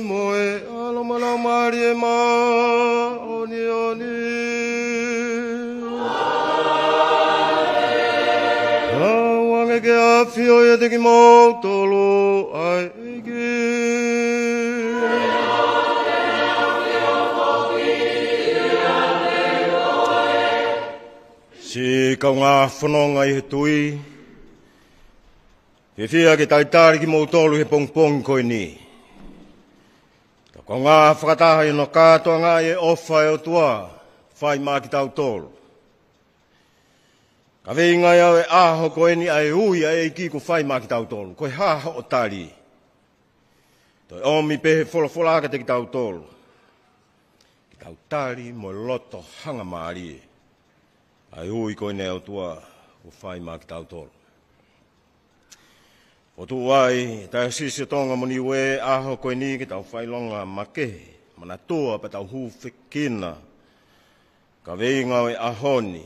moe alomala marie ma oni oni. Awange ke afio ye te ki mau tolo ai ege. Si kaunga whanonga I he tui. He whia ke taitari ki mau tolu he pongpong koe ni. Ko ngā whakataha I no kātoa ngā e ofa e o tua, whai mā ki tau tolu. Ka vei ngai au e aho koe ni ai ui ai ki ko whai mā ki tau tolu. Koe haha o tari. Toi omi pehe wholawholaka te ki tau tolu. Ki tau tari mo loto hanga maari e. Ai ui koe ne o tua ko whai mā ki tau tolu. O tu wai, tai sisi tonga moni we aho koe ni ki tau whailonga makehe, mana toa pa tau hu whekina, ka vei ngau e ahoni.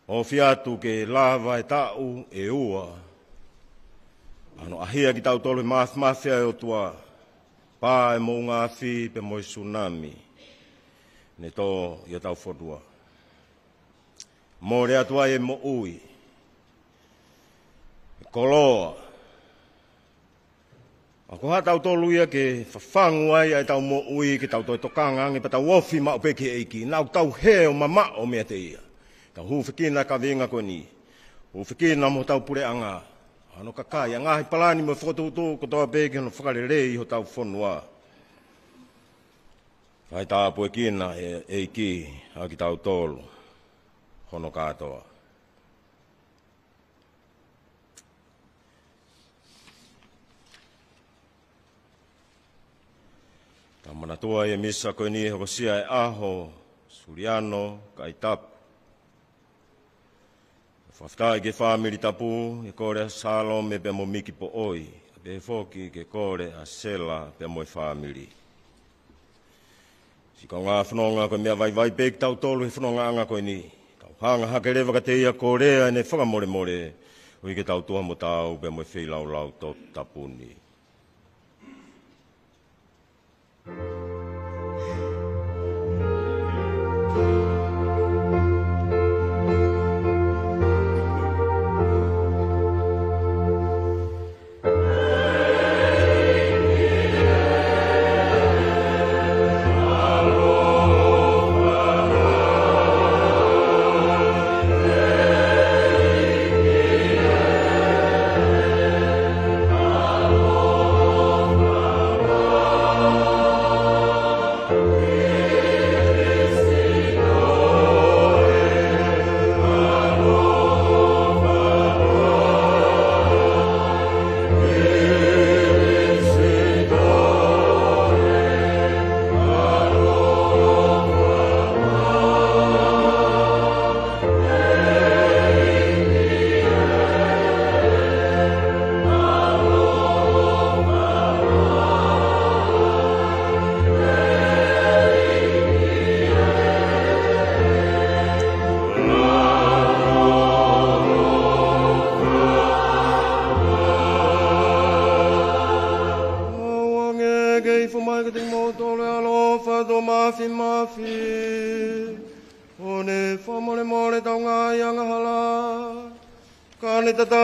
O fiatu ke lava e tau e ua, ano ahia ki tau tolu mafia e o tua, pā e mo ngā whi pe mo I tsunami, ne tō I tau whodua. Mō rea tua e mo ui, koloa. Ako ha tau tolu ia ke whawhangu ai ai tau mo ui ke tau toi tokanga nge pa tau wofi ma upeke eiki. Nau tau he o mama o mea te ia. Tau hu whikina ka venga koe ni. Hu whikina mo tau pure anga. Ano kakai, anga hi palani mo whakotoutou ko toa peke no whakarelei ho tau whonua. Kai tā pue kina eiki a ki tau tolu. Hono kātoa. Mana tua e misa koe ni hoko sia e aho, suriano, kai tapu. Whaftai ke whamiri tapu, e kore a salo me pe mo miki po oi, pe foki ke kore a sela pe mo e whamiri. Si kau ngā whanonga koe mea vai peki tau tolu he whanonga anga koe ni. Tau hanga hake rewa ka te ia korea ne whakamore more, ui ke tau tuha mo tau pe mo e whilau lau tō tapu ni.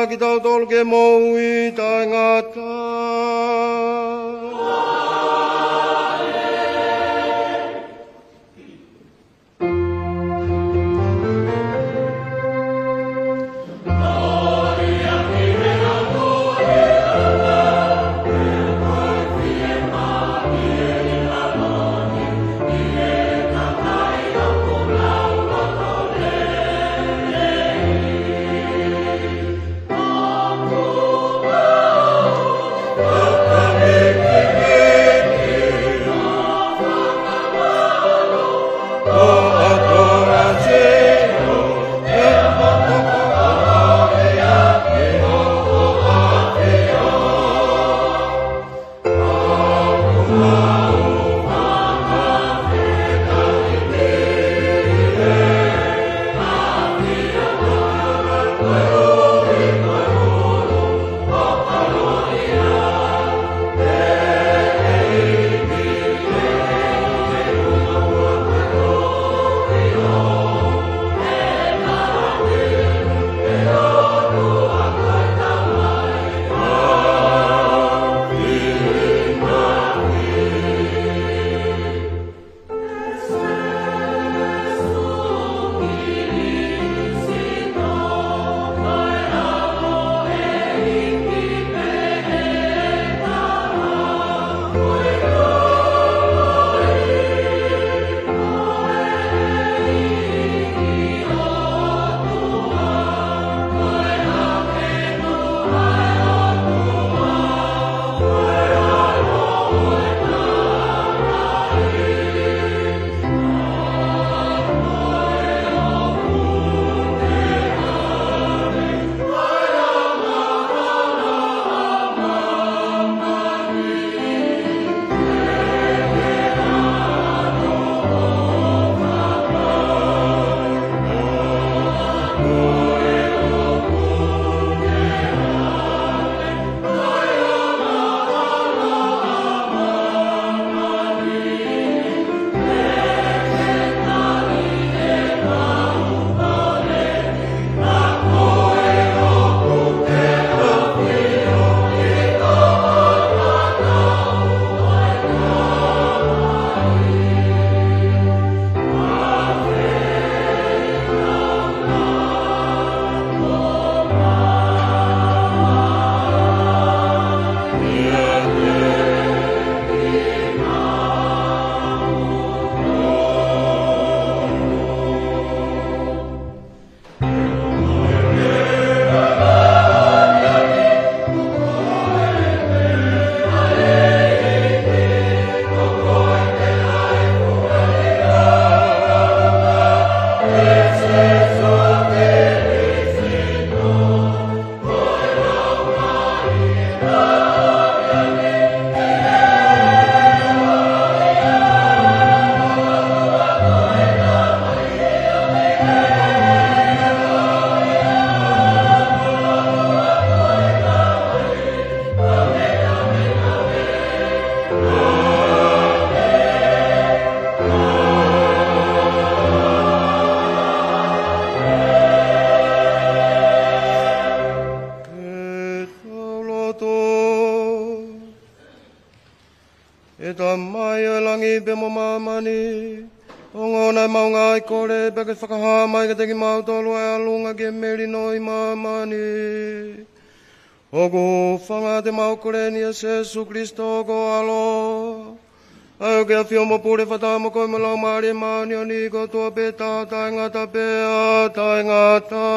Ki tau tolu ke moui tai ngata. Amen. e ta mai o langi pe mo mamani. O ngona maunga i kore pe ke whakaha mai ka teki mautolu e alunga ke meri noi mamani. O ko whanga te maukore ni a Jesu Christo ko alo. Ai ke a whio mo pure whata mo koi malau maari maani o ni ko tua pe tā tai ngata pe a tai ngata.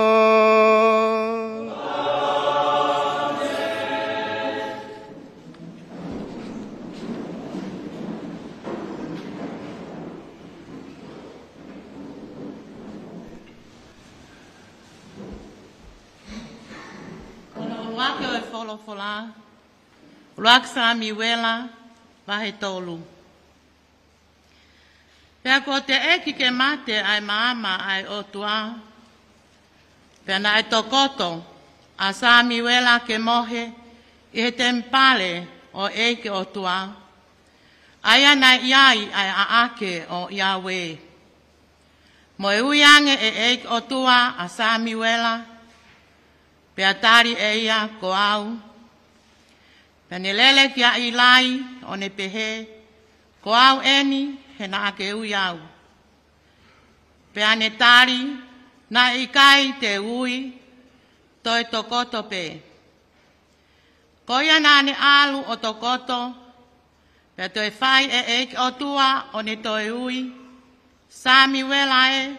Wake o e wholofola, ruak sa mi wela, wahe tolu. Pea ko te eki ke mate ai maama ai otua, pea na e tokoto, a sa mi wela ke mohe, i he tempale o eke otua, aia na iai ai aake o Yahweh. Mo e uiange e eke otua a sa mi wela, pea tari e ia ko au. Pea ne lele kia ilai o ne pehe, ko au eni he na ake ui au. Pea ne tari na ikai te ui, toi tokoto pe. Ko ia na ne alu o tokoto, pea toi fai e eke o tua o ne toi ui, sami wela e,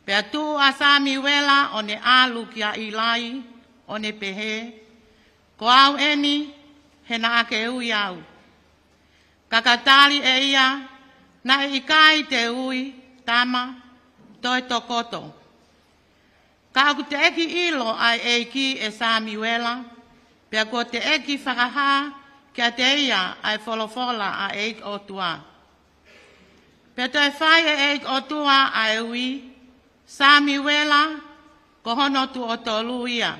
pea tu a sami wela o ne alu kia ilai o ne pehe, ko au eni he na ake ui au. Kakatali e ia na ikai te ui tama toi tokoto. Ka aku te eki ilo ai eiki e sami wela, pea ko te eki whakaha kia te ia ai wholofola a eik o tua. Pea toi whai e eik o tua ai ui, sami wela, ko hono tu o tolu ia.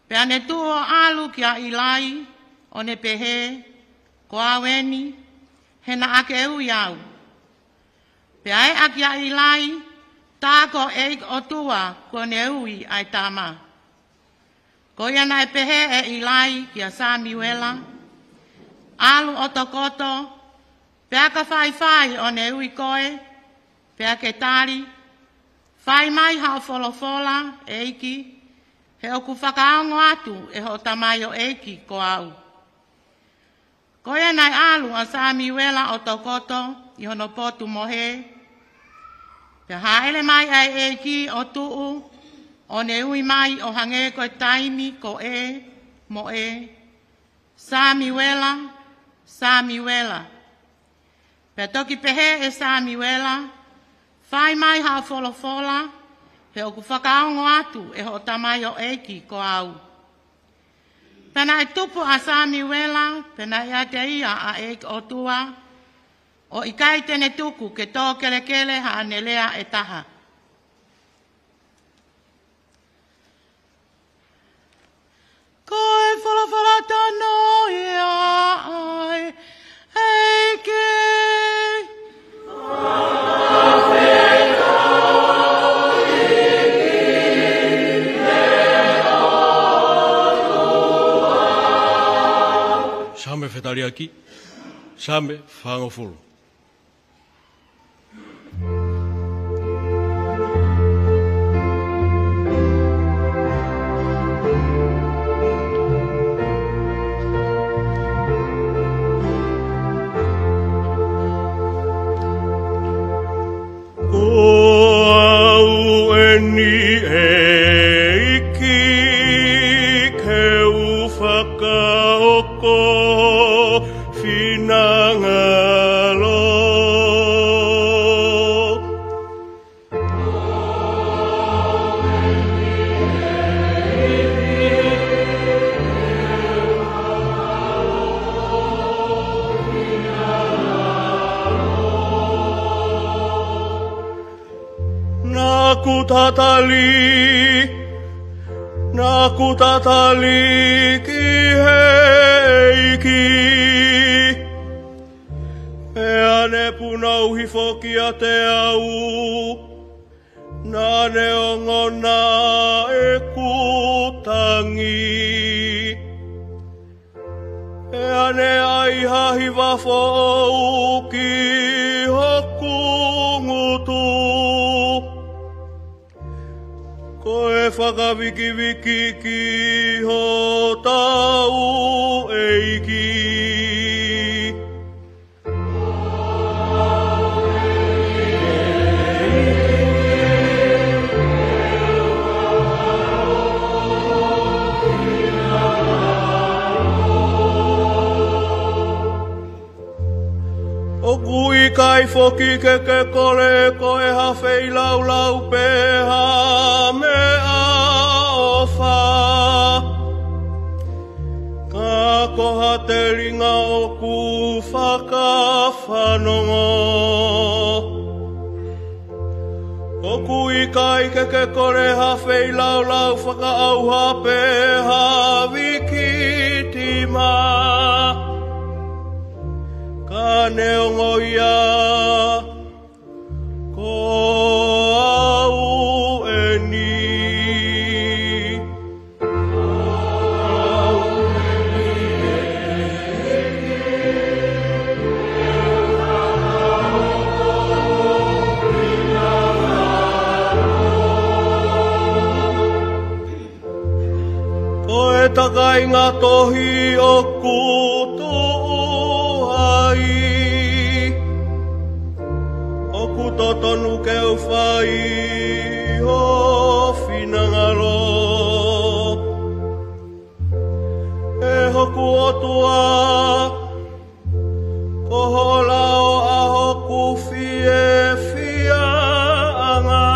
Pea ne tu o alu kia ilai, o ne pehe, ko aweni, he na ake ui au. Pea e akia ilai, tāko eik o tua, ko ne ui ai tama. Ko ia na e pehe e ilai kia sami wela, alu o tokoto, pea ka whai o ne ui koe, pea ke tari, whai mai hao wholofola eiki, he oku whakaongo atu e ho tamai o eiki ko au. Ko ia nai alu a sami wela o tokoto i hono potu mohe, pea haele mai ai eiki o tuu, o ne ui mai o hange koe taimi ko e, mo e, sami wela, sami wela. Pea toki pehe e sami wela, whai mai hao wholofola, he oku whakaongo atu e ho tamai o eiki ko au. Pena e tupu a sami wela, pena ia te ia a eiki o tua, o ikai tene tuku ke tō kele kele ha ne lea e taha. Ko e wholofola tano ia ai, eiki. Same whetariaki, same whangofulu. Naku tatali ki heiki. Pea ne punauhi fokia te au, na ne ongona e kutangi. E ane ai hahi wafo ki hoku ngutu. Ko e whakawiki ki ho tau eiki. O kui kai foki ke kole ko e hawhei lau lau peha me a ofa. Ka koha te ringa o ku whakawhanongo. O kui kai ke kole hawhei lau lau whakaauha peha wikitima. Ka neongo ia ko au eni. Ko e takai ngā tohi o kutu ai. O kuto tonu ke uwhai ho whinangalo. E hoku o tua ko hola o a hoku fie fia anga.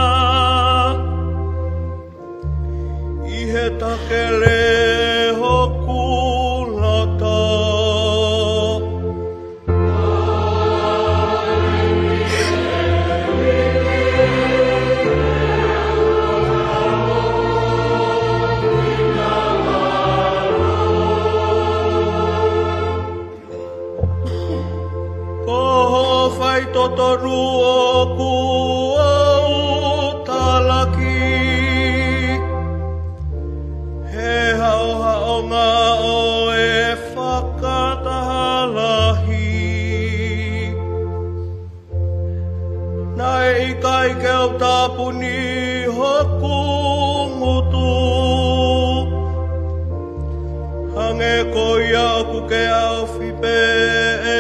I he takele hoku lata. Whai totoru o ku au talaki. He hao hao ngā o e whakatahalahi. Nai i kai ke au tāpuni hoku ngutu. Hange ko ia oku ke au whipe e.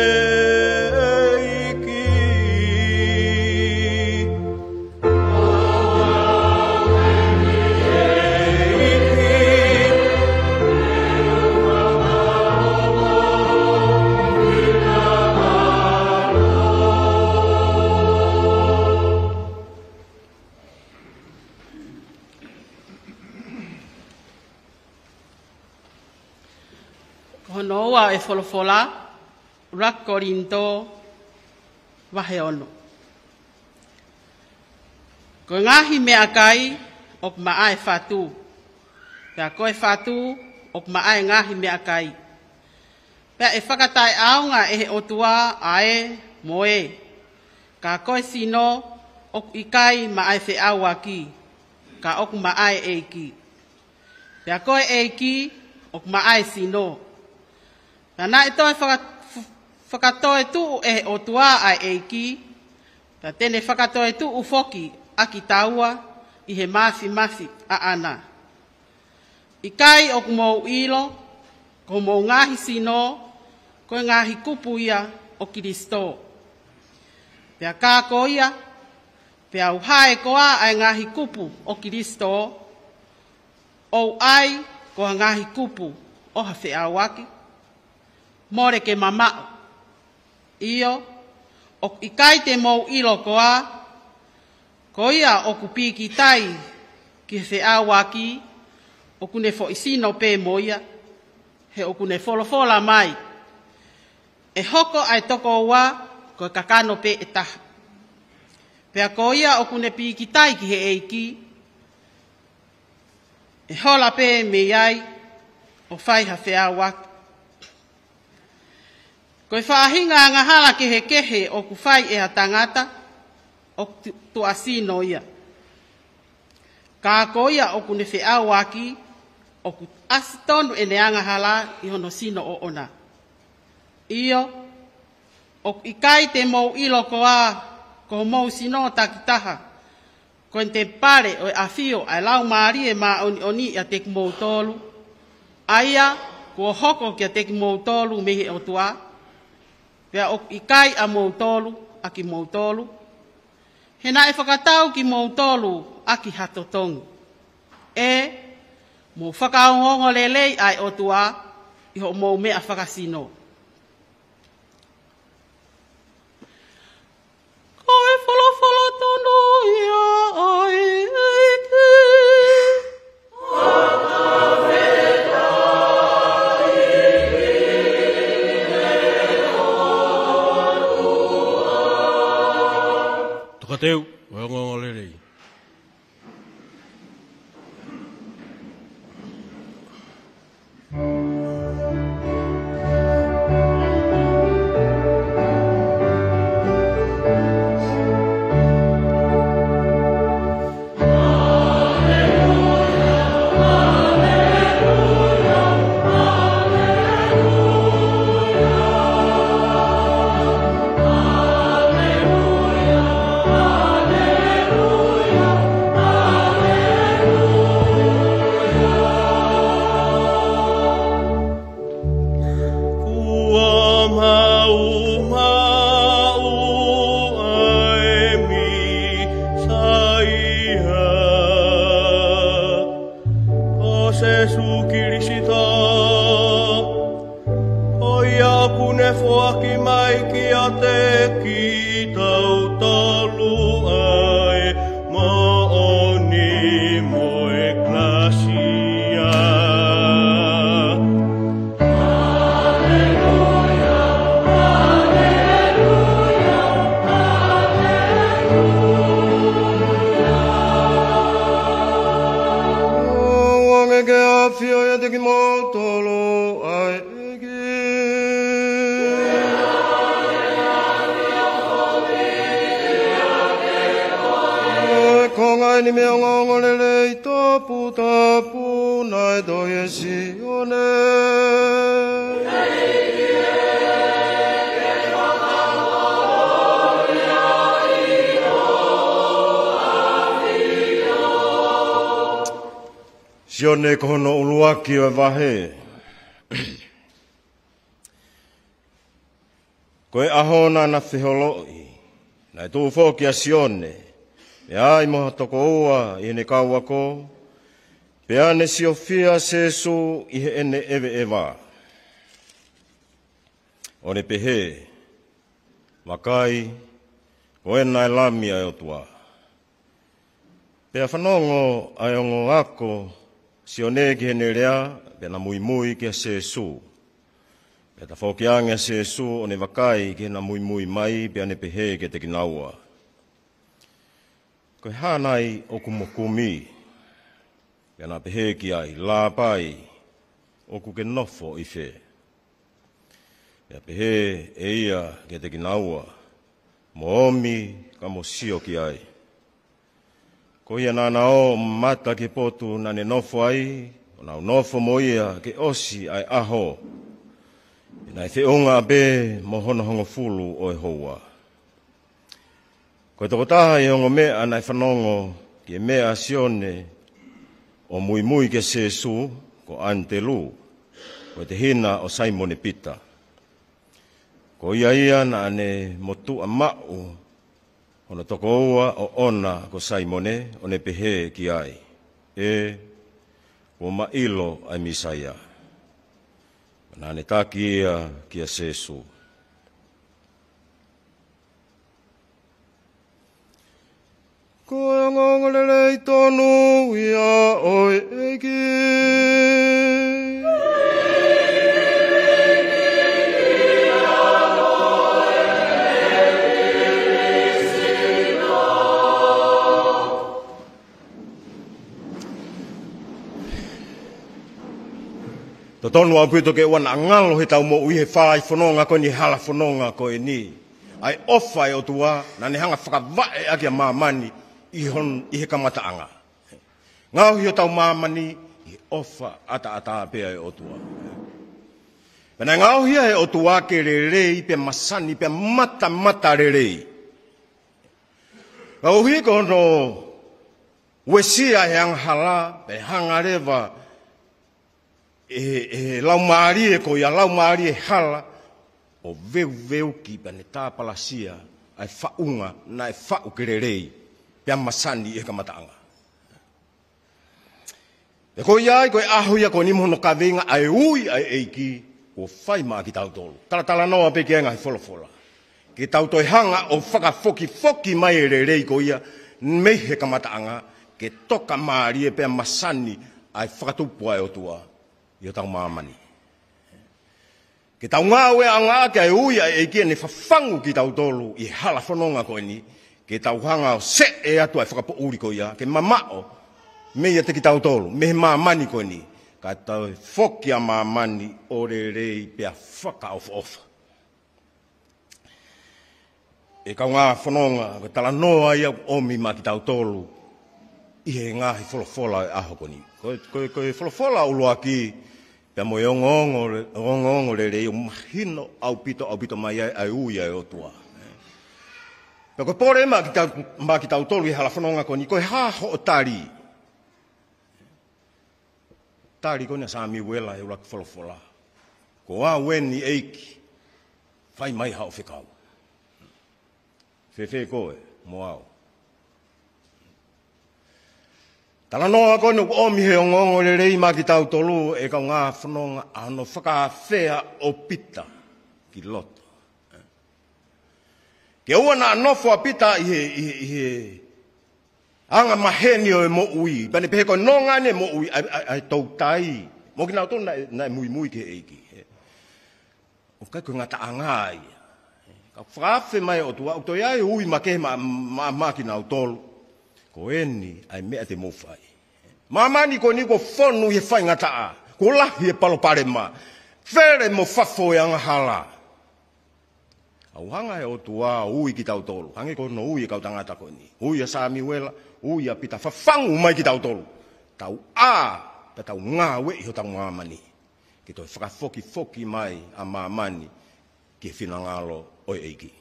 Honoa e wholofola, rakorinto, wahe ono. Ko ngahi mea kai, ok maae whatu. Pea koe whatu, ok maae ngahi mea kai. Pea e whakatai aonga e he otua ae moe. Ka koe sino, ok ikai maae whe awa ki. Ka ok maae eiki. Pea koe eiki, ok maae sino. Nā e toi whakatoe tu e o tua ai eiki, ta tene whakatoe tu ufoki a ki taua i he mafi a ana. I kai o kumou ilo, ko mou ngahi sino, ko ngahi kupu ia o Kiristo. Pea kako ia, pea uhae koa ai ngahi kupu o Kiristo, o ai ko ngahi kupu o hawhi awaki. More ke mamao. Iyo, o ikai te mou ilo koa, ko ia o kupiki tai ki he awaki, o kune fo isino pe moia, he o kune folofola mai. E hoko ai toko ua, ko kakano pe etaha. Pea ko ia o kune piki tai ki he eiki, e hola pe me iai, o whai ha whea waki. Ko e whaahinga ngahala ke he kehe o ku whai e a tangata o tu asino ia. Ka ko ia o ku ne whea waki o ku asitonu e ne angahala i hono sino o ona. Iyo, o ikai te mou ilo koa, ko mou sino takitaha, ko te pare o afio ai lau maari e ma oni a te mou tolu, aia, ko hoko ki a te mou tolu mehe o tua, pea o ikai a mou tolu, a ki mou tolu, hena e whakatau ki mou tolu, a ki hatotongu. Mo whakaongongo lelei ai o tua, i ho mou mea whakasino. Koe whalawhala tono ia ai eke. Tokateu, ongongo lelei. Sione kono uluaki o vahe. Koe ahona na whiholoi, nai tū whoki a sione, e ai moha toko ua i ne kauako, pe ane siofia sesu i he ene ewe ewa. O ne pehe, makai, koe nai lami ai o tua. Pea whanongo ai ongo ako, sione ki hene rea, pe na mui mui ki a sesu. Pe ta whoki ange a sesu o ne wakai ki na mui mui mai, pe ane pehe ke te kinaua. Koe hānai o kumokumi, pe na pehe ki ai, la pai, o kuke nofo i whe. Pe pehe e ia ke te kinaua, mo omi ka mo sio ki ai. Ko ia nana o mata ke potu nane nofo ai, o nau nofo mo ia ke osi ai aho. Nai te onga be mo hono hongo fulu o e hoa. Ko toko taha i hongo mea nai whanongo ki mea sione o mui mui ke sesu ko antelu, ko te hina o Simone Pita. Ko ia na ane motu a mau, ono toko ua o ona ko Simone o ne pehe ki ai. O mailo ai Misaia. Na ne taki ia ki a sesu. Ko ngongolele i tonu ia oi eki. To tonu au puto ke wana ngalo he tau mo ui he whai whanonga ko ni hala whanonga ko e ni. Ai ofai o tua na ne hanga whakavae aki a mamani i he kamataanga. Ngau hi o tau mamani i ofa ata pea e o tua. Pena ngau hia he o tuake le rei pe masani pe mata le rei. Au hi kono wesia yang hala pe hangarewa lau maari ko ya lau maari hala o veu ki pene tāpalasia ai whaunga na e whau kererei pia masani e ka mataanga. E ko iai koe ahuia ko ni mono ka venga ai ui ai eiki o whai maa ki tautolu. Tala noa pe ki enga wholofola. Ki tautoi hanga o whakafoki mai e rerei ko ia mehe ka mataanga ke toka maari e pia masani ai whakatupua e o tua i o tau maamani. Ke tau ngāwe a ngā ke ai ui ai eiki ne whawhangu ki tautolu i hala whanonga ko ni ke tau hanga o se e atu ai whakapo uri ko ia ke mamao me ia te ki tautolu me maamani ko ni ka tau whoki a maamani o rei pia whaka ofa. E kau ngā whanonga ke tala noa ia omi ma ki tautolu i he ngāhi wholofola e aho ko ni. Koe wholofola ulua ki pia mo e ongo rei o mahino au pito mai ai ui ai o tua. Pia koe pore ma ki tautolu i hala whanonga ko ni koe haho o tari. Tari ko ni Sami Wela e ula ki wholofola. Ko a weni eiki whai mai hao whikau. Whewhe koe, mo au. Tala noa koe no omi he ongongo le rei ma ki tautolu e kau ngā whanonga ano whakawhea o pita ki loto. Ke ua na anofo a pita i he anga maheni o e mo ui. Pane pehe koe no ngane mo ui ai tau tai. Mo ki nao tonu na mui ke eiki. O kai koe ngata angai. Ka whawhe mai o tua. O toi ai ui ma ke ma ki nao tolu. Ko eni ai mea te mowhai. Mamani ko ni ko whonu he whai ngata a. Ko lahi e palopare ma. Where mo whafo e anga hala. Au hanga e o tua ui ki tautolu. Hange ko no ui e kau tangata ko ni. Ui a Sami Wela, ui a pita whawhangu mai ki tautolu. Tau a, ta tau ngā we i ho tau mamani. Ki toi whakafoki mai a mamani ki e whinangalo oi eiki.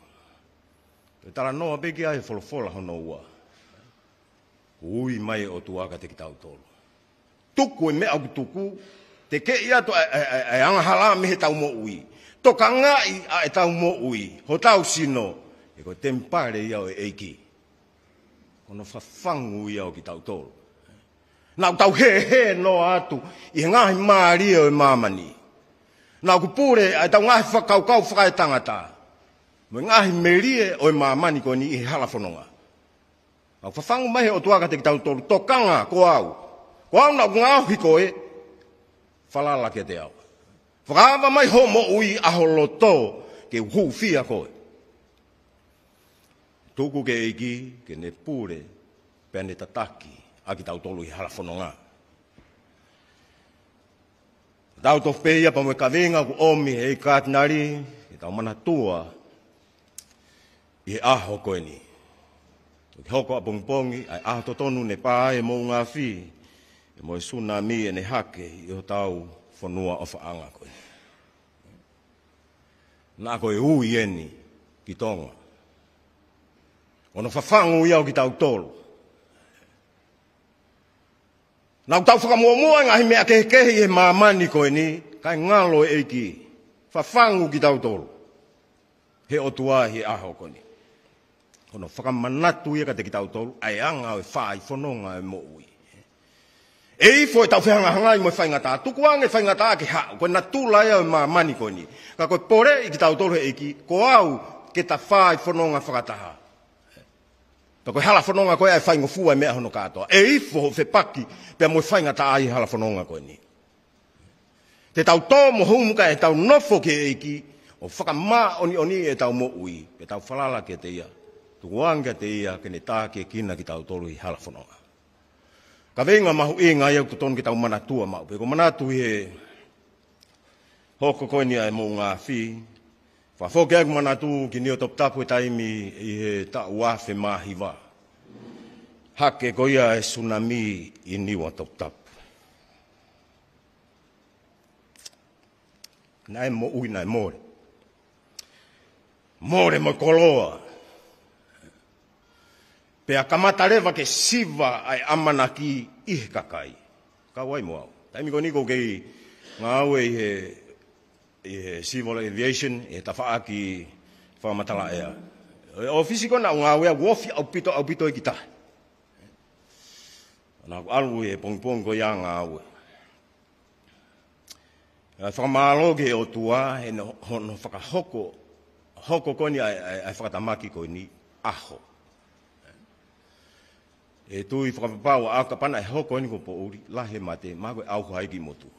Tala noa peki ai wholofola hono ua. Ui mai o tuaka te ki tautolu. Tuku e mea tuku, te ke ia to ai anga hala me he tau mo ui. Toka ngai a e tau mo ui, ho tau sino, e ko tempare ia o e eiki. Kono whawhangu ia o ki tautolu. Nau tau he no atu, i ngahi maari o e mamani. Nau kupure ai tau ngahi whakaukau whakai tangata. Mo ngahi merie o e mamani ko ni i hala whanonga. Au whawhangu mai o tuaka te ki tautolu, tokanga ko au. Ko au na ngāhi koe, whalala ke te au. Whakawa mai ho mo ui aho loto ke huwhia koe. Tuku ke eiki, ke ne pure, pene tataki, a ki tautolu i hala whanonga. Tau tof peia pa mo ka venga ku omi e kātinari, ke tau mana tua, i aho koe ni. Ki hoko a pongpongi, ai aho totonu ne pā e mo ngā whi, e mo e tsunami e ne hake i o tau whanua o whaanga koe. Nā koe ui eni ki tonga. Ono whawhangu iau ki tau tolu. Nau tau whakamuamua ngahi mea kehekehi e mamani koe ni, kai ngalo e eiki, whawhangu ki tau tolu. He o tuahi aho koe ni. Ono whakamanatu ia ka te ki tau tolu, ai anga o e whai whanonga e mo ui. E ifo e tau whihangahanga i mo e whaingata. Tuku anga e whaingata ki hao, koe na tūlai au ma mani koe ni. Ka koe pore i ki tau tolu he eiki, ko au ke ta whai whanonga whakataha. Ta koe hala whanonga koe ai whaingofua e mea hono katoa. E ifo ho whepaki, pia mo e whaingata ai hala whanonga koe ni. Te tau tō mo humuka e tau nofo ke eiki, o whakamā oni e tau mo ui, e tau whalala ke te ia. Tukuanga te ia ke ne tāke kina ki tau tolu i hala whanonga. Ka venga mahu e ngai au tutonu ki tau manatua mau. Peko manatu he hoko koe ni ai mo ngā whi. Whawhoke aku manatu ki nio top tapu e taimi i he ta uafe mahiwa. Hake koia e tsunami i niwa top tapu. Nai mo ui nai more. More mo koloa. Pea kamata lewa ke siva ai amana ki ihe kakai. Ka wai mo au. Taimi ko niko kei ngā aue i civil aviation, e tawha ki whamatala ea. O fisiko na ngā aue a wofi au pito i ki tahi. Nā alu e pongpong ko ia ngā aue. Whakamalo ke o tua, he no whakahoko, hoko koni ai whakatamaki koni aho. E tui whakapapau a kapana e hoko ni ko po uri, lahe mate, mā koe au haiki motu.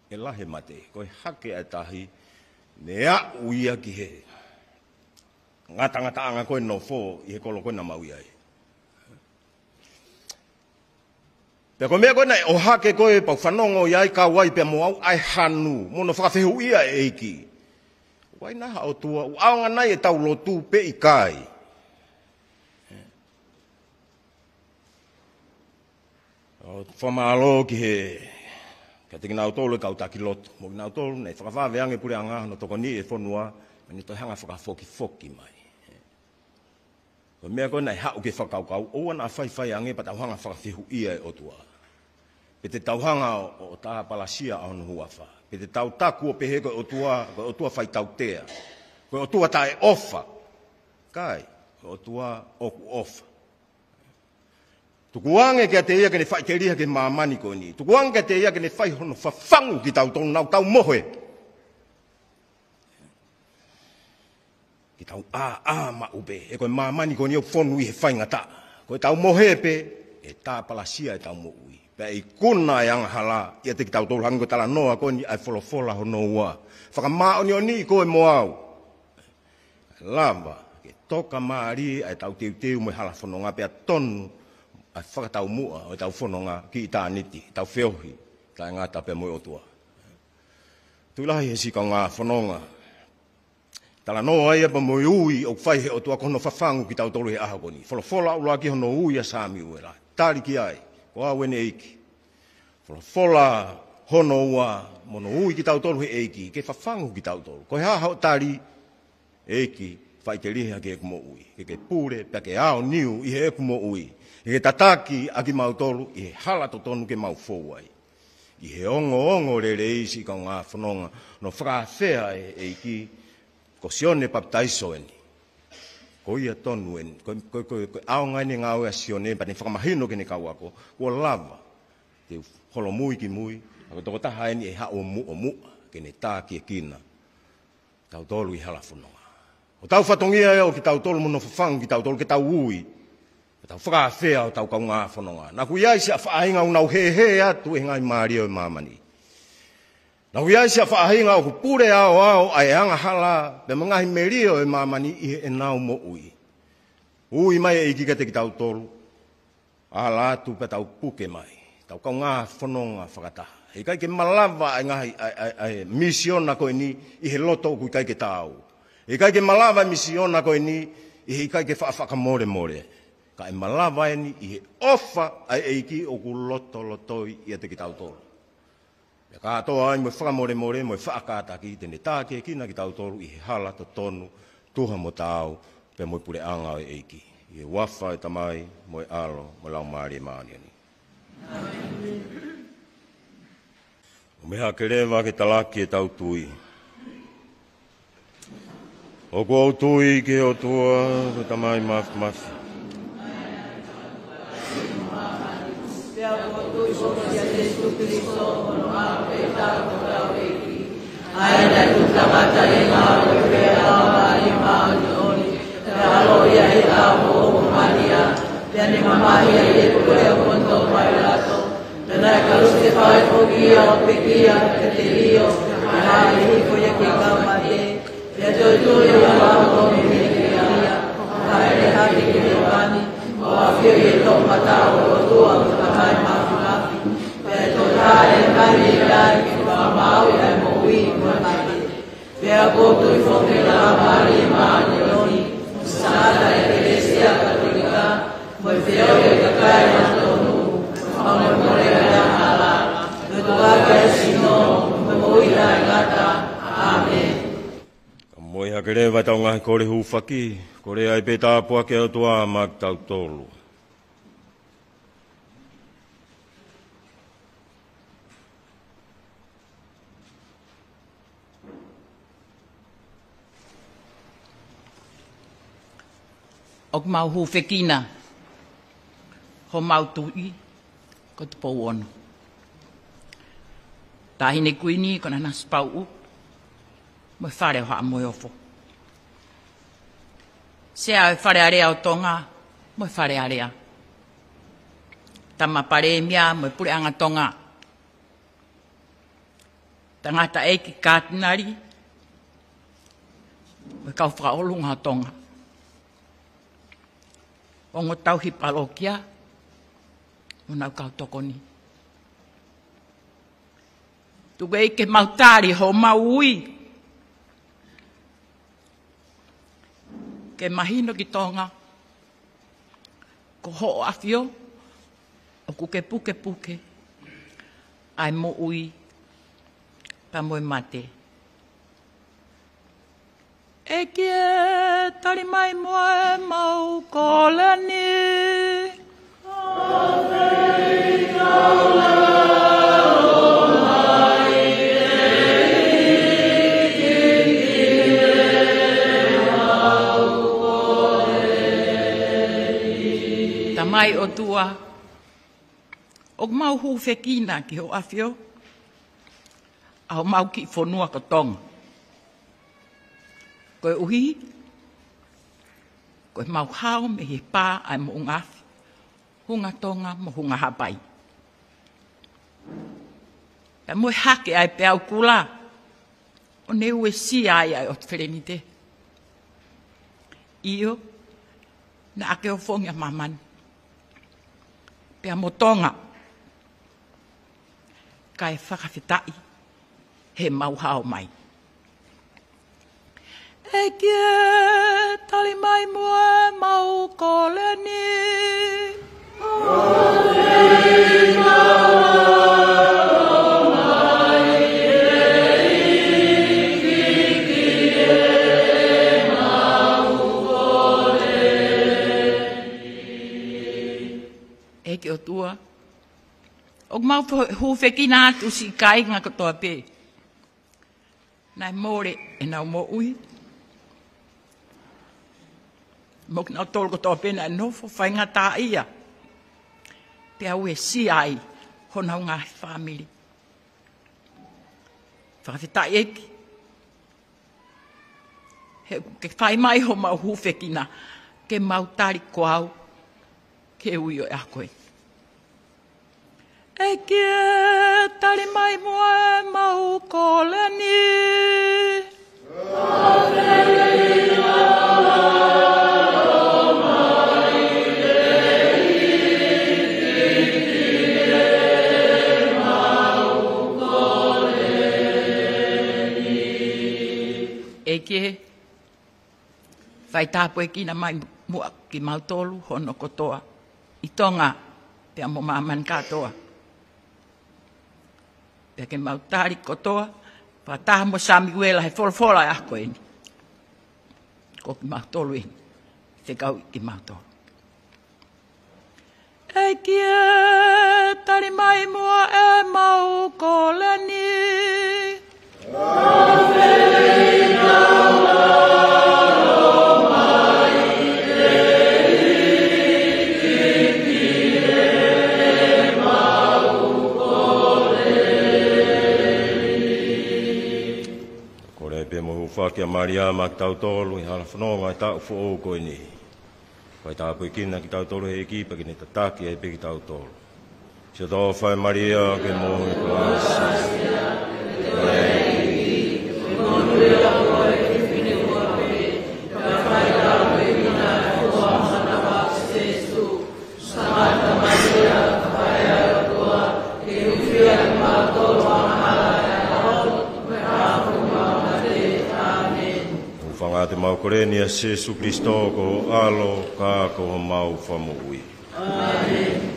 E lahe mate, koe hake ai tahi, nea uia ki he. Ngata anga koe no fo, i he kolo koe na maui ai. Pea koe mea koe nei, o hake koe pau whanongo iai ka wai pea mo au ai hanu, mono whakawhehu ia e eiki. Wai naha o tua, u aonga nai e tau lotu pe i kai. O whamalo ki he, ka te kinau tolu e kautaki lotu, mo kinau tolu nei whakawhawe ange pure anga, no toko ni e whanua, mani toi hanga whakafoki mai. Ko mea koe nei hau ke whakaukau, oua na whai ange pa tauhanga whakawhehu ia e o tua. Pe te tauhanga o taha palasia au nuhuafa. Pe te tau taku o pehe koe o tua whai tautea. Koe o tua tae ofa. Kai, koe o tua oku ofa. Tukuange kia te ia kene whai te riha ke mamani koe ni. Tukuange kia te ia kene whai hono whafangu ki tau tonu nau tau mohe. Ki tau ma upe. E koe mamani koe ni au whonu i he whai ngata. Koe tau mohe pe, e tā palasia e tau mo ui. Pea i kuna e angahala, ia te ki tau tolu hangi koe tala noa koe ni ai wholofola hono ua. Whakamao ni o ni koe mo au. Lava, ke toka maari ai tau teu mo hala whanonga pea tonu ai whakatau mua o tau whanonga ki i tā niti, tau whiohi, tā ngata pea mo o tua. Tulahi he sika ngā whanonga. Tala noa ia pa mo ui o whaihe o tua kono whafangu ki tau tolu he aha koni. Wholofola ula ki hono ui a sami uera. Tāri ki ai. Ko awene eiki. Wholofola hono ua mono ui ki tau tolu he eiki. Ke whafangu ki tau tolu. Ko he haha o tāri eiki whai te riha ke ekumo ui. Ke pure pia ke ao niu i he ekumo ui. Ke tataki a ki mau tolu i he hala to tonu ke mau fōwai. I he ongo rere isi ka ngā whanonga. No whakawhea eiki ko sione paptaiso eni. Ko ia tonu eni. Ko aonga eni ngā ua sione, pa ne whakamahino kene kau ako. Ko lava. Te holo mui ki mui. Ako toko taha eni e ha o mua. Kene tā ki e kina. Tau tolu i hala whanonga. O tau whatongia eo ki tau tolu mono whafangu ki tau tolu ke tau ui. Tau whakawhea o tau kau ngā whanonga. Nā ku iai si a whaahinga unau he atu e ngai maari o mamani. Nā ku iai si a whaahinga o ku pure ao ai anga hala pe mangahi merio e mamani i he nau mo ui. Ui mai e ikika te ki tau tolu. Ala atu pe tau puke mai. Tau kau ngā whanonga whakataha. He kai ke malava ai ngahi misiona koe ni i he loto ku kai ke tau. He kai ke malava misiona koe ni i he kai ke whaakamore more. Ka e malava ni i he ofa ai eiki o ku lotoi i te ki tau tolu. E ka atoa ai mo whakamore mo whaakataki tene tāke kina ki tau tolu i he hala to tonu tuha mo tāu pe mo pure anga e eiki. I he wafa e tamai mo e alo mo lau maari e maani ani. O meha ke rewa ke talaki e tau tui. O ku au tui ke o tua ko tamai mafi. Pea ko tui so kia Jesu Kristo no a pe tāko tau eiki. Ai nai tu tamata e ngā o pe a mari maani oni. Te alo ia e tāko o maria. Pea ni mamahia i e kure o konto mai rato. Pena e kaluste whae whokia o pekia ke te rio. Pea hai hiko ia ki kaumate. Pea toi tui o lau o me ke ia. Hai re haki ki te wani. O a whio i e tō matao o tua o ka hai mafi. Pea tō tāre mai i rai ki wha mau i ai mo ui kua mai. Pea kōtu i whoke la mari i maani oni. Sāta e Keresia Katolika. Mo i whio i ka kai na tonu. Mo i more i a hala. Me tu aka e sino. Me mo i rai ngata. Ea ke rewa tau ngahi kore hufaki, kore ai pe tāpua ke o tua mak tau tolu. O mau hufekina, ho mau tui, ko te pou ono. Tahine kuini, kona nas pau u, mo whare o haa mo ofo. Sea e whare area o tonga, mo whare area. Tama pare mia, mo pure anga tonga. Tangata eki kātinari, mo kau whakaolunga tonga. O ngō tauhi palokia, o nau kau tokoni. Tuke ike mautari ho maui. Ke mahino ki tonga. Ko ho o afio, o kuke puke puke. Ai mo ui, pa moe mate. E kia tari mai moe mau kolani. Ave kaula o mai mau kolani. Tamai o tua. O mau hufekina ki ho afio. Au mau ki fonua ko tonga. Koe uhi, koe mau hao me he pā ai mo ungafi, hunga tonga mo hunga hapai. E moe hake ai pe au kula, o ne ue si ai ai o te wherenite. Io, na ake o whongia maman. Pea mo tonga, kai whakawhitai, he mau hao mai. E kia tali mai moe mau koleni. Ave kaula o mai iki e mau koleni. E ki o tua. O mau hufekina atu si kainga katoa pe. Nai more e nau mo ui. Mok na tol ko to pena no fo fainga ta ia. Pe au e si ai hona nga family. Fa fita ek. He ke fai mai ho mau hufekina ke mau tari kwau ke uio a koe. E ke tari mai moe mau koleni. Eke, whai tāpu e kina mai mua ki mautolu hono kotoa. I tonga, pia mo māman katoa. Pia ke mautari kotoa, pa taha mo Samuela he wholawhola e ako eni. Ko ki mautolu eni, te kau ki mautolu. E kia tari mai mua e mau koleni. Ave kaula o mai iki e mau koleni. Kore pe mo hufaki a Maria mak tau tolu i hala whanonga i tau fo koe ni. Koe tāpu i kina ki tau tolu he ekipa ki ne tataki e pe ki tau tolu. Sia tō whai Maria ke mo i klasa. Ufanga te mau koreni a Jesu Kristo ko alo ka ko mau whamui. Amen.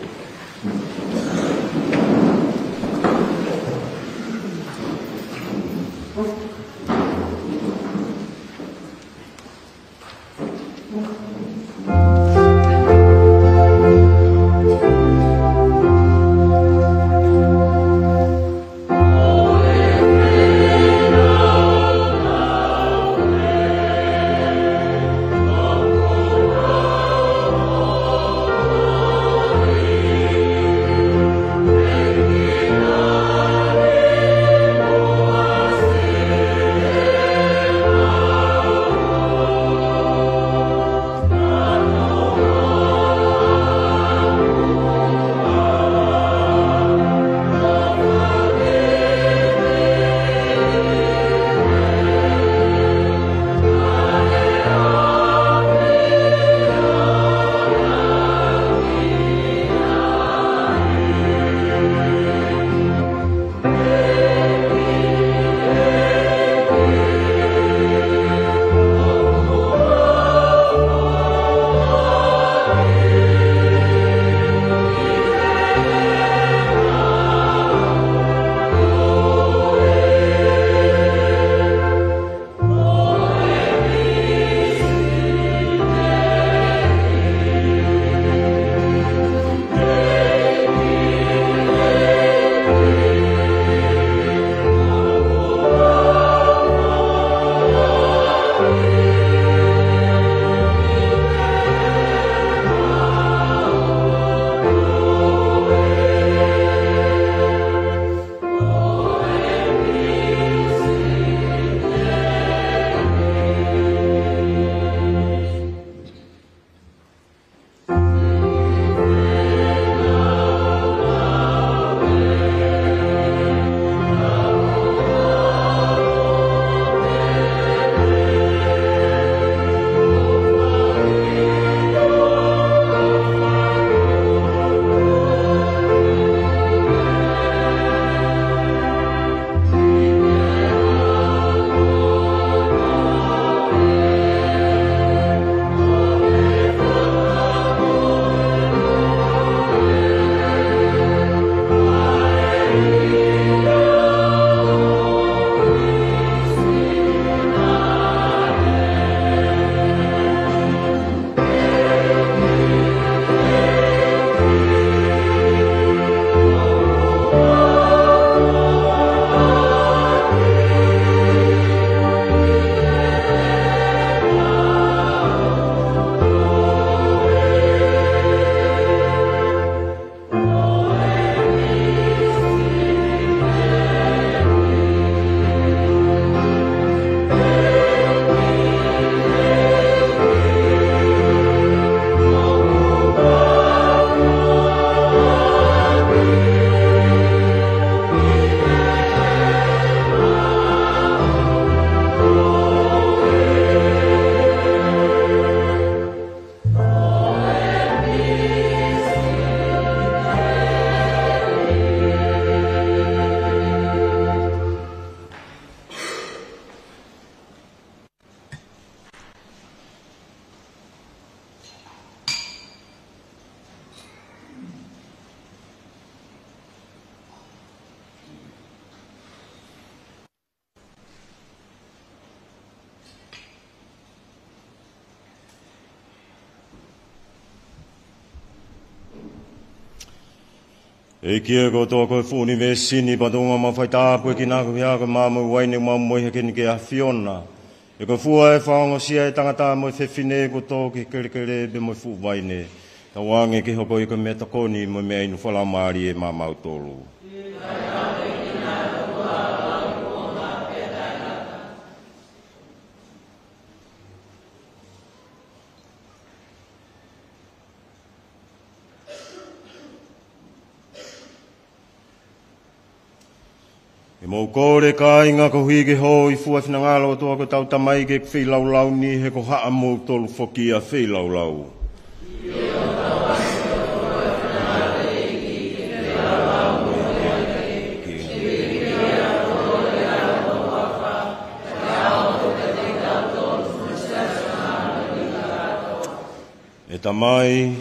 E kia ko tō koe fūni me sini patunga ma whai tāpue ki nāku hea ko māmu waine māmu he kini ke a Fiona. E ko fua e whaongo sia e tangata mo e whewhine ko tō ki kere be mo e fu waine. Ta wange ki hoko i ko me takoni mo me ainu whala maari e māmau tōlu. E mō kōre ka inga ko hui ke hō i fua whina ngālo toa ko tau tamai ke whi lau lau ni he ko haa mō tolu whoki a whi lau lau. E tamai,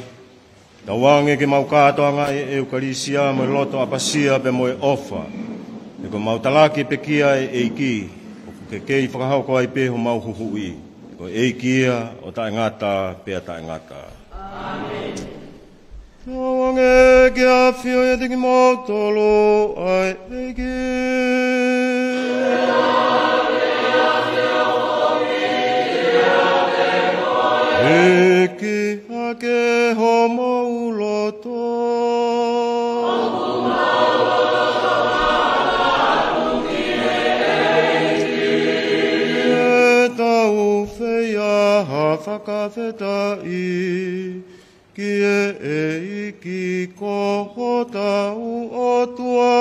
tawange ke mau kātoanga e eukarisia mo loto apasia pe mo e ofa. E ko mau talaki pe kia e eiki, o ke kei whakahau ko ai pe ho mau huhui. E ko eikia o tae ngata pe a tae ngata. Amen. Tawange ke a whio e tiki mau tolo ai eiki. Eki ake ho mau loto. Whakawhetai ki e iki ko hotau o tua.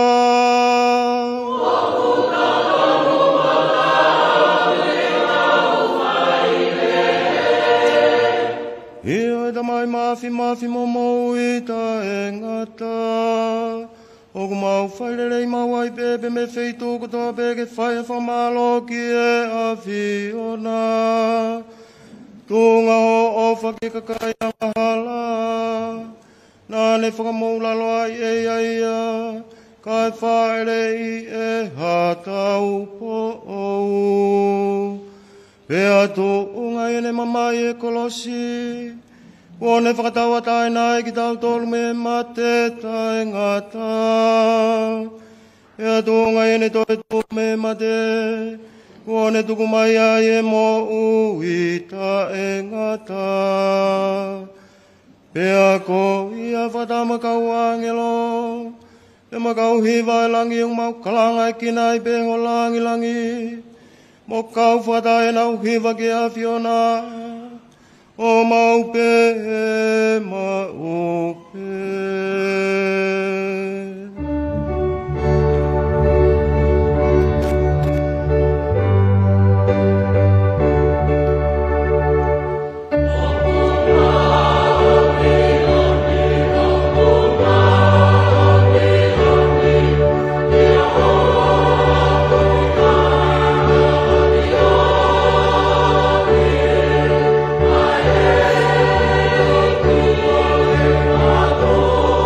Ia e tamai mawhi momo i ta e ngata. O ku mau whairerei mau ai pepe me wheitu ko tō peke whaia whamalo ki e a Fiona. Tūnga ho ofa ki kakai a mahala. Nāne whakamoulalo ai e aia. Kai whaerei e hatau po ou. Pea tūnga ene mamai e kolosi. Wone whakataua tae nai ki tau tolu me mate tae ngata. Pea tūnga ene toi tū me mate. Wone tuku mai ai e mo ui ta e ngata. Pea ko ia whatama kau angelo. Pe makau hiwa e langi yung mau kalanga e kina i peho langi langi. Mo kau whata e nau hiwa ki a Fiona. O mau pe mau pe. Oh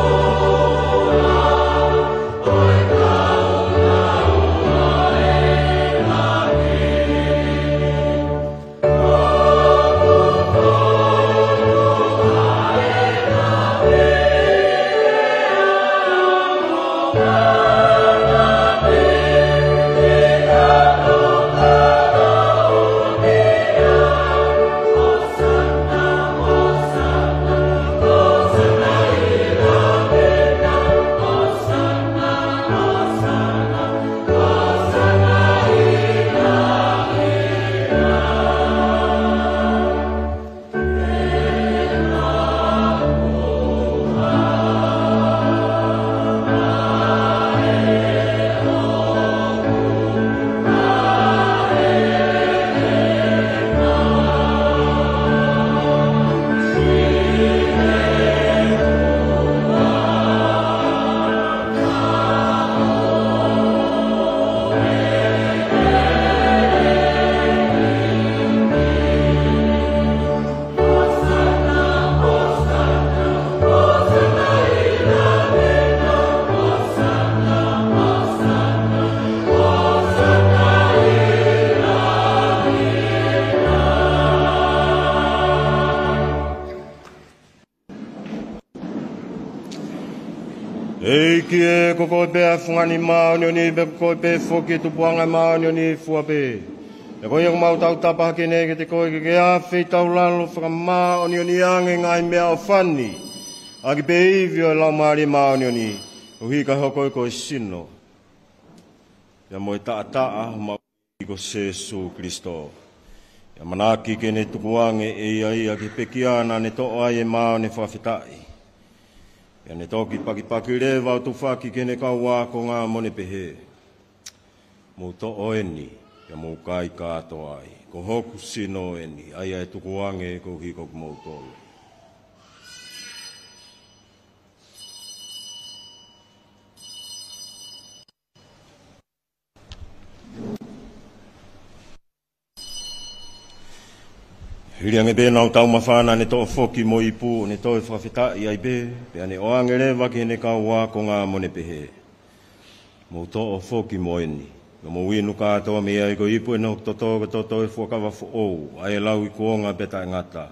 Eiki e koko pea fungani maoni ni be koko pe foki tu puanga maoni ni fuape. E ko yang mau tau tapa kene ke te ko ke a fe tau lalo fra maoni ni ange ngai mea fani. Agi pe ivio la mari maoni ni. Uhi ka hoko ko sino. Ya mo ta ma ko Jesu Kristo. Ya manaki kene tukuange e ai agi pekiana ne to ai maoni fa fitai. Ya ne toki paki le va tu faki kene ka wa ko nga mone pehe. Mo to oeni ya mo kai ka to ai. Ko hoku sino eni ai ai tukuange ko hiko mo to. Hiriange be nau tau mawhana ne to foki mo ipu ne to whawhita i ai be. Pea ne oange lewa ki ne ka wā ko ngā mone pehe. Mo to o foki mo eni. Mo winu katoa me ai ko ipu e no toto e whakawa who ai lau i kuonga beta e ngata.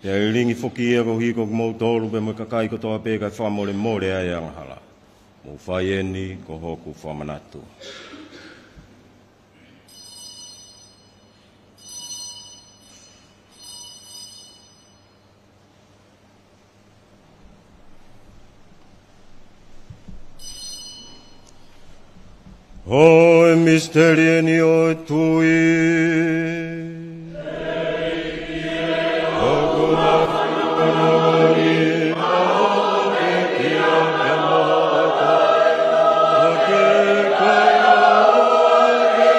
Pea i ringi foki e ko hiko mo tolu pe mo kakai ko toa pe kai whamore more ai angahala. Mo whai eni ko hoku whamanatu. O misteri ni o tui. O kuna kanori o ke o ke mota. O ke kaya o ke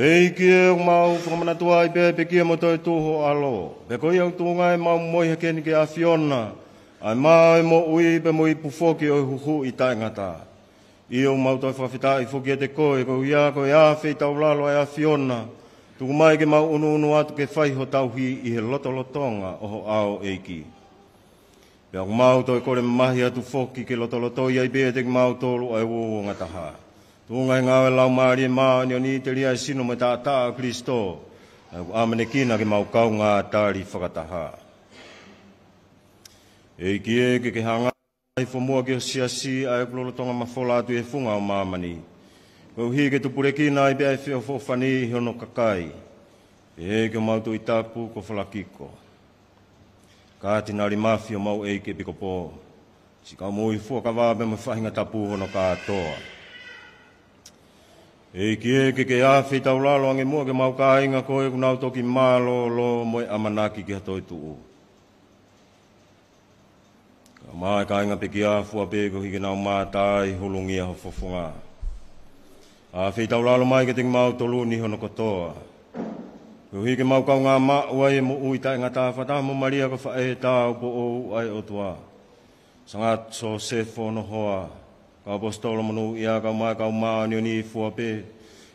Eiki e mau whamanatua i pe kia mo toi tuho alo. Pe koi au tunga e mau moi hakeni ke a Fiona. Ai mau e mo ui pe mo i pufoki o huhu i taingata. I o mau toi whawhita i fuki e te koe ko ia ko e a whei tau lalo e a Fiona. Tuku mai ke mau unu atu ke whaiho tauhi i he lotolotonga oho ao eiki. Pe au mau toi kore mahi atu foki ke lotoloto i ai pe te mau tolu ai uo ngataha. Tungai ngawe lau maari maa ni o ni te ria sino me tātaa Kristo. Amene kina ke mau kau ngā tāri whakataha. Eiki e ke hanga ai whamua ke o siasi ai kulolotonga mawhola atu e whunga o mamani. Kau hi ke tupure kina ai pe ai whio whofani hono kakai. E ke mau tu i tapu ko whalakiko. Kātina ri mawhio mau eike piko pō. Si kau mui whuakawa me whahinga tapu hono kātoa. Eiki e ke awhi tau lalo ange mua ke mau ka inga koe kunau toki malo lo moe amanaki ki hatoi tuu. Ka mai ka inga peki awhua peko hiki nau mātai hulungia ho fofunga. Awhi tau lalo mai ke ting mau tolu ni hono kotoa. Ko hiki mau kau ngā maua e mo ui tai ngā tāwhata mo maria ko whae tāu po ou ai otua. Sangat so sefo no hoa. Ka apostolo manu ia ka mai ka maani o ni fua pe.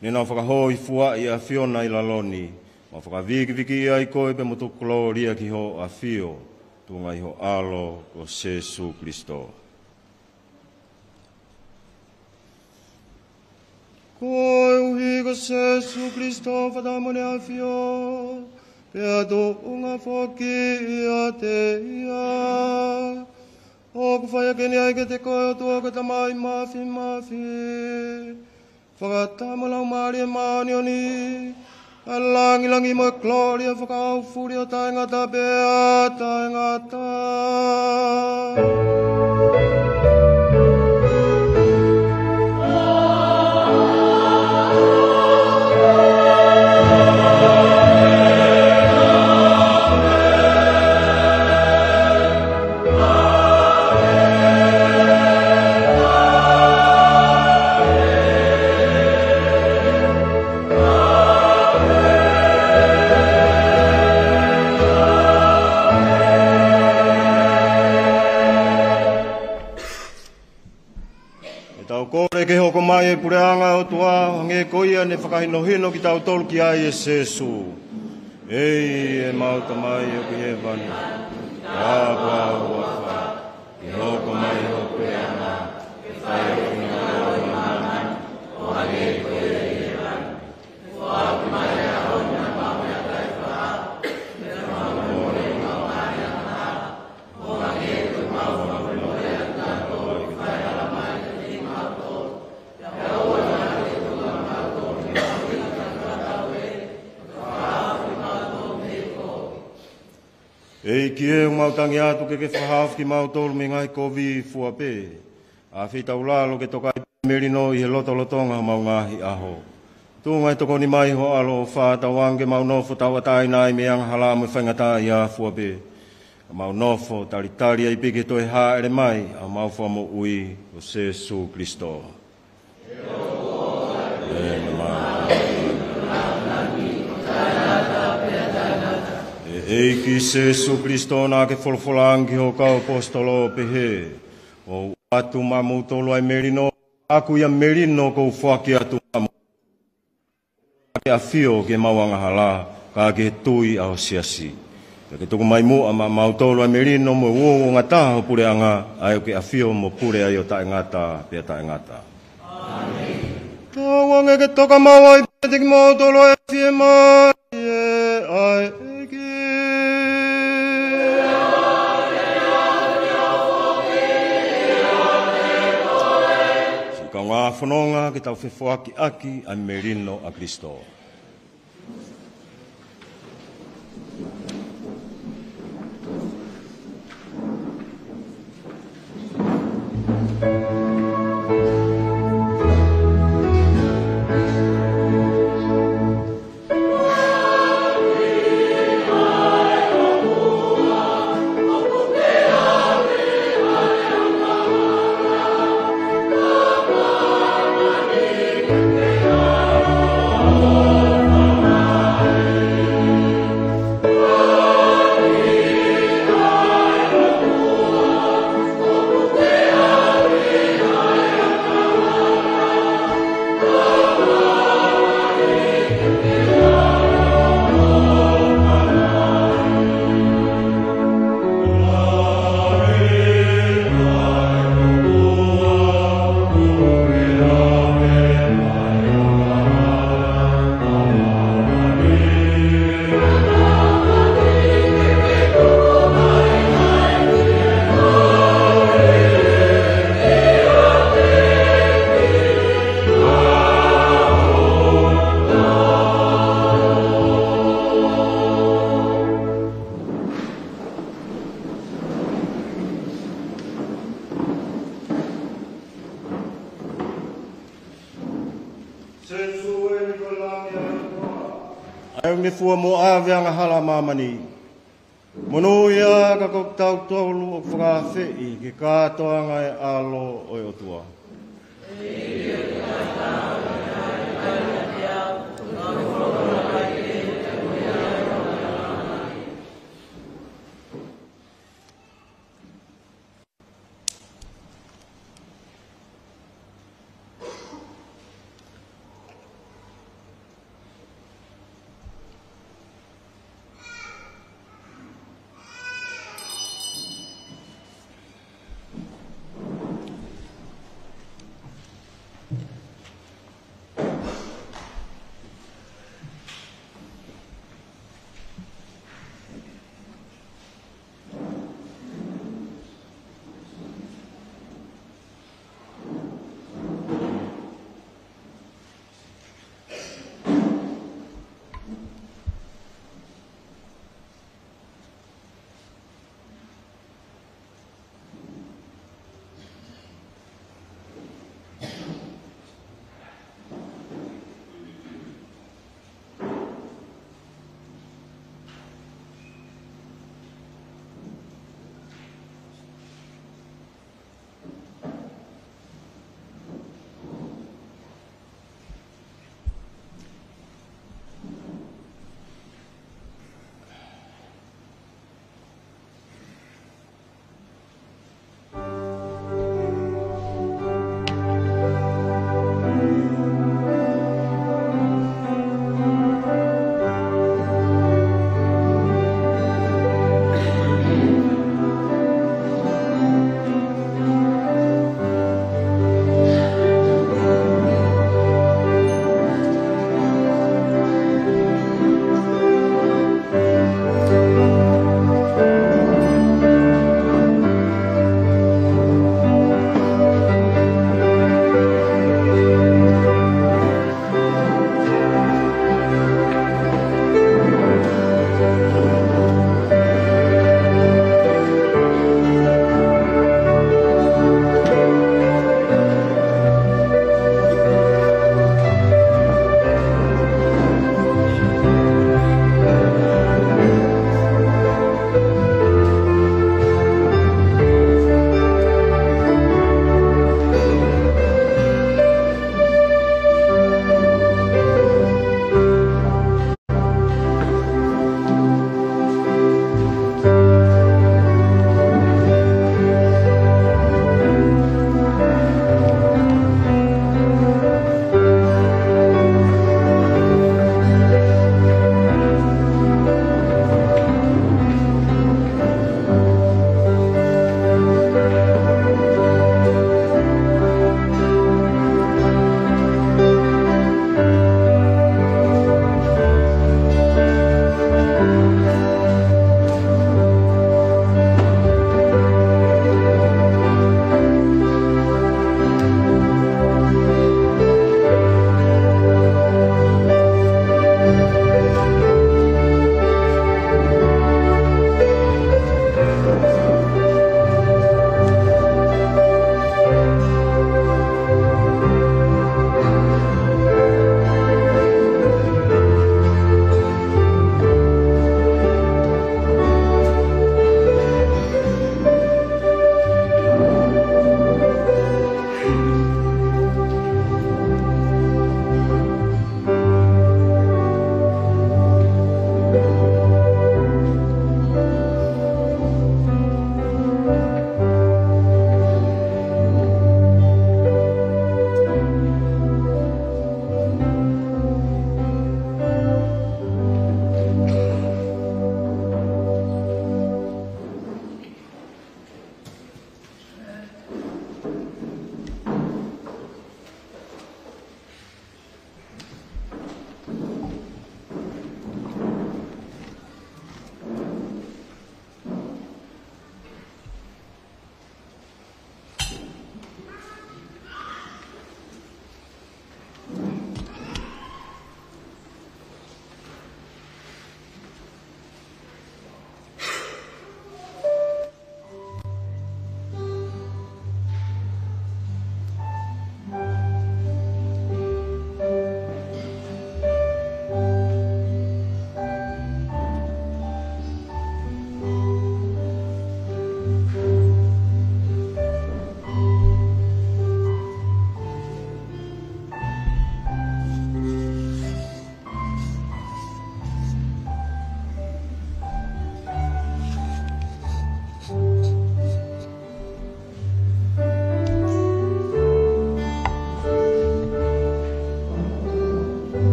Ni nau whakahoi fua i a Fiona i laloni. Ma whakaviki ia i koe pe mutu gloria ki ho a fio. Tunga i ho alo ko Jesu Kristo. Koe uhi ko Jesu Kristo whatamone a fio. Pe ato unga whoki ia te ia. O ku whaia kene ai ke te koe o tua ka tamai mafi. Whakatama lau maari e maani o ni. Ka langi mo gloria whakau furi o taingata pea taingata. Kore ke hoko mai e pureanga o tua, nge koia ne whakahino hino ki tau tolu ki ai e Jesu. Ei e mauta mai o ki he vani. Kāpua uafa, ki hoko mai o pureanga, ke whai o hino o mama, o nge koia i he vani. kie mau tangi atu ke whahaf ki mau tolu me ngai kovi fuape. A whita ulalo ke toka merino i he loto lotonga mau ngahi aho. Tu ngai toko ni mai ho alo whāta wange mau nofo tawatai nai me ang halamu whangata i a fuape. Mau nofo talitari ai pike toi haere mai a mau whamo ui o Jesu Kristo. Eiki Jesu Kristo nā ke wholwholangi ho kau apostolo pehe. O atu mamu tolo ai merino, aku ia merino kou whaki atu mamu. Ke awhio ke mawanga hala, ka ke tui au siasi. Ke tuku mai mua ma mau tolo ai merino mo uo ngata ho pure anga, ai ke awhio mo pure ai o tae ngata, pia tae ngata. Amen. Tawange ke toka mawai petik mau tolo ai fie mai, ai eki. Ka ngā whanonga ki tau whewhaki aki a merino a Kristo. Me fua mo ave anga hala mamani. Mono ia ka kok tau tolu o whakawhi ke kātoa ngai alo o otua.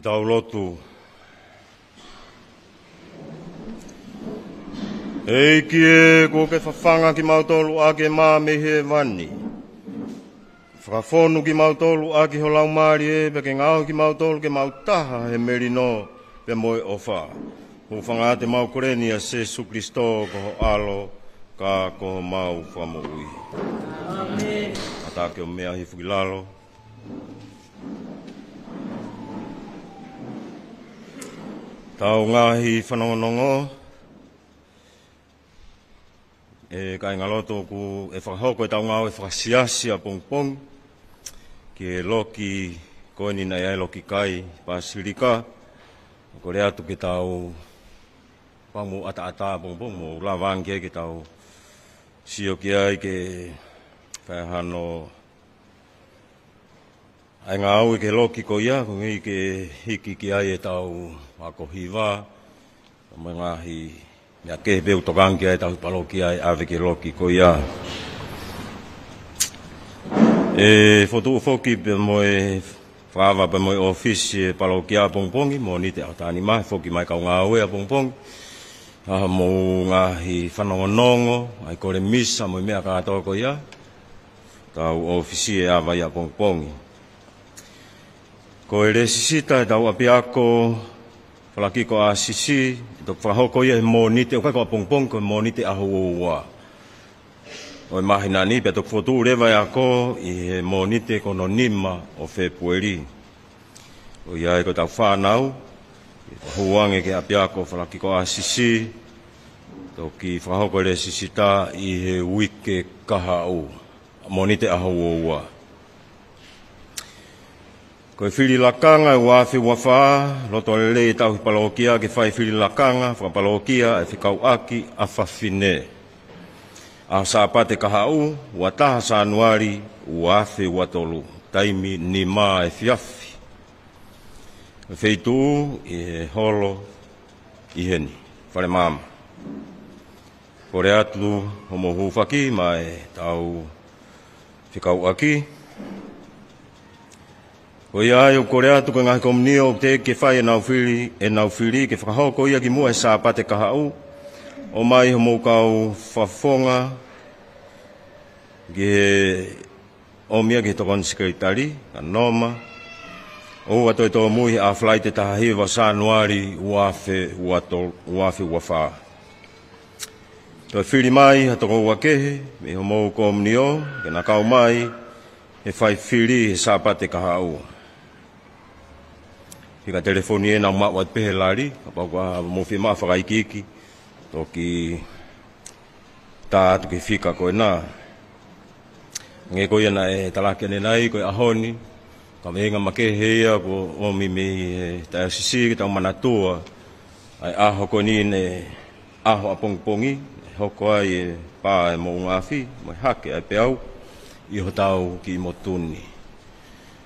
tau lotu. Eiki e ko ke whawhanga ki mautolu a ke mā mehe wani. Whakafonu ki mautolu a ki holau maari e pe ke ngāo ki mautolu ke mautaha he merino pe moe ofa. Ko whanga te mau koreni a Jesu Kristo ko ho alo ka ko mau whamo ui. Amen. Ata ke o mea hi whukilalo. Tau ngahi whanongonongo. E kai ngaloto ku e whakahoko e tau ngau e whakasiasia pongpong. Ki e loki koeni na e loki kai pasirika. Ko rea tu ki tau pangu ata-ata pongpong mo lawange ki tau sio ki ai ke whahano ai ngau i ke loki ko ia ko ngi ke hiki ki ai e tau ako hiwa mo ngahi ya ke be utokangi ai tau paloki ai ave ke loki ko ia e foto foki be mo e fava be mo office paloki a pongpongi mo ni te atani mai foki mai ka ngau e pongpong mo ngahi whanongonongo ai kore misa mo mea ka to ko ia tau office e ava ia pongpongi ko ele sisita tau apiako falaki ko a sisi to whahoko ia mo ni te o kako pongpong ko mo ni te ahoua o mahina ni pe to fotu reva ya ko i mo ni te kono nima o Februari o ia ko tau whanau huange ke apiako falaki ko a sisi to ki whahoko ele sisita i he wike kahau mo ni te ahoua ko fili lakanga wafi wafa loto le tau palokia ke fai fili lakanga fa palokia e fikau aki afafine a sapate kahau wata sanuari wafi watolu taimi ni ma e fiafi feitu e holo iheni fale mama kore atu homo hufaki mai tau fikau aki o ia e o korea tuka ngahi komnio te ke whai e nau whiri ke whakahoko ia ki mua e sāpate kahau o mai homo kau whafonga ke o mia ke tokon sekretari ka noma o ato e tō mui a whlai te taha hiwa sanuari uafe uafa to whiri mai hatoko wakehe me homo komnio ke na kau mai e whai whiri e sāpate kahau Hika telefoni e na mawat pehe lari, kapau ka mawhi maa whakaikiki, toki tā tuki whika koe nā. Nge koe na e talakene nai, koe ahoni, ka meenga makehea, ko omi me tai asisi, ki tau manatua, ai aho koe ni ne aho apongpongi, hoko ai e pā e mo ungafi, mai hake ai peau, iho tau ki motuni.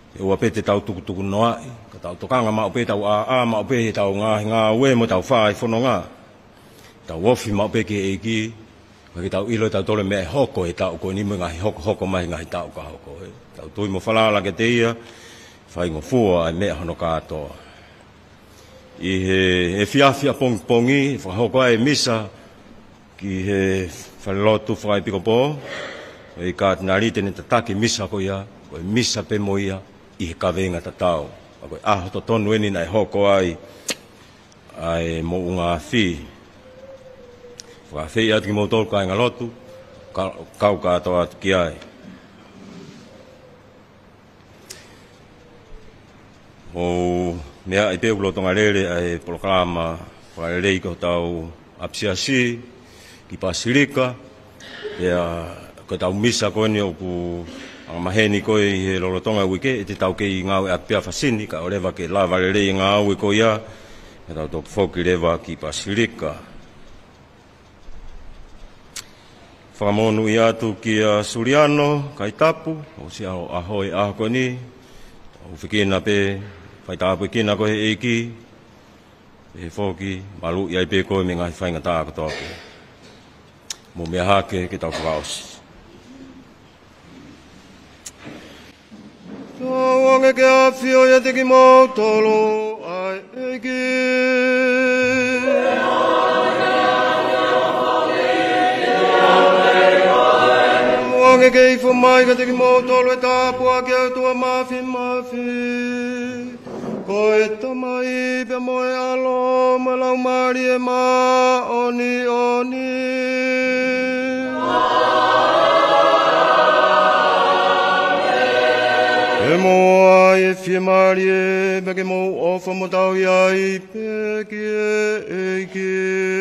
E ua pete tau tukutuku noai, ka tau tokanga mao pe tau a mao pe tau ngā ue mo tau whai whono ngā. Tau wofi mao pe ke eiki, ka ki tau ilo tau tole mea hoko e tau koe ni mo ngahi hoko mai ngahi tau ka hoko. Tau tui mo whalala ke te ia, whai ngo fua ai mea hono kātoa. I he fiafia pongi, whahoko ai misa, ki he whalelotu whai pikopo, e ka tinari tene tataki misa ko ia, koe misa pe mo ia, I he kawenga tatau. Koe aho to tonu eni nai hoko ai mo unga whi. Whakawhi atu ki motolu kai ngalotu, kau katoa atu ki ai. O mea I peo lotonga rere ai programa whakarelei ko tau apsiasi, ki pasirika, ko tau misa koe ni o ku ang maheni koe I he lolotonga wike, te tau kei ngau e apia fasini, ka o rewa ke la varelei ngau e ko ia, e tau tok foki rewa ki pasirika. Whakamonu I atu ki a Suriano, kai tapu, o si aho ahoi aho koe ni, o whikina pe, whai tapu kina koe eiki, e foki, malu I pe koe me ngai whainga tāko tōku. Mo mea hake ki tau whakaosi. Tō wange ke a whio ia te ki mō tolo, eki. Moange kei fo mai ka teki mo tolu e tāpua ke au tua mafi mafi. Ko e tamai pe moe alo ma lau mari e ma oni oni. E moa e fie mari e pe ke mo ofa mo tau iai pe ke e ke.